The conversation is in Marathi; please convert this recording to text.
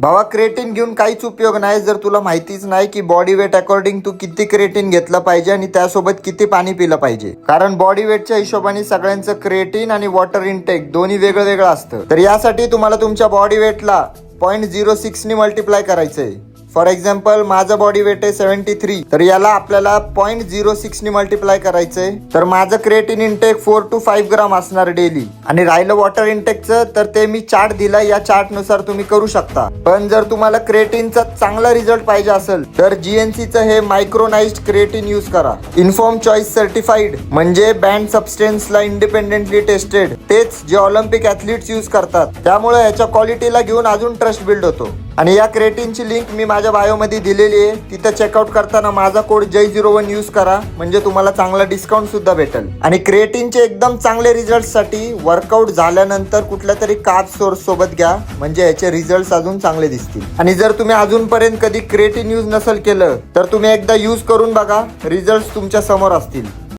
भावा क्रिएटिन घेऊन काहीच उपयोग नाही जर तुला माहितीच नाही की बॉडी वेट अकॉर्डिंग तू किती क्रिएटिन घेतलं पाहिजे आणि त्यासोबत किती पाणी पिलं पाहिजे. कारण बॉडी वेटच्या हिशोबाने सगळ्यांचं क्रिएटिन आणि वॉटर इनटेक दोन्ही वेगळं वेगळं असतं. तर यासाठी तुम्हाला तुमच्या बॉडी वेटला 0.06 ने मल्टिप्लाय करायचंय. फॉर एक्झाम्पल माझं बॉडी वेट आहे 73, तर याला आपल्याला 0.06 ने मल्टिप्लाय करायचंय. तर माझं क्रिएटिन इनटेक 4 to 5 ग्राम असणार डेली. आणि राहिलं वॉटर इनटेकचं तर ते मी चार्ट दिला, या चार्ट नुसार तुम्ही करू शकता. पण जर तुम्हाला क्रिएटिनचा चांगला रिझल्ट पाहिजे असेल तर GNCचं हे मायक्रोनाइज्ड क्रिएटिन यूज करा. इन्फॉर्म चॉईस सर्टिफाईड म्हणजे बँड सबस्टेन्सला इंडिपेंडेंटली टेस्टेड, तेच जे ऑलिम्पिक ॲथलीट्स यूज करतात. त्यामुळे याच्या क्वालिटीला घेऊन अजून ट्रस्ट बिल्ड होतो. आणि या क्रिएटिनची लिंक मी माझ्या बायोमध्ये दिलेली आहे. तिथं चेकआउट करताना माझा कोड J01 यूज करा, म्हणजे तुम्हाला चांगला डिस्काउंट सुद्धा भेटेल. आणि क्रिएटिनचे एकदम चांगले रिझल्टसाठी वर्कआउट झाल्यानंतर कुठल्या तरी कार्ब सोर्स सोबत घ्या, म्हणजे याचे रिझल्ट अजून चांगले दिसतील. आणि जर तुम्ही अजूनपर्यंत कधी क्रिएटिन यूज नसेल केलं तर तुम्ही एकदा यूज करून बघा, रिझल्ट तुमच्या समोर असतील.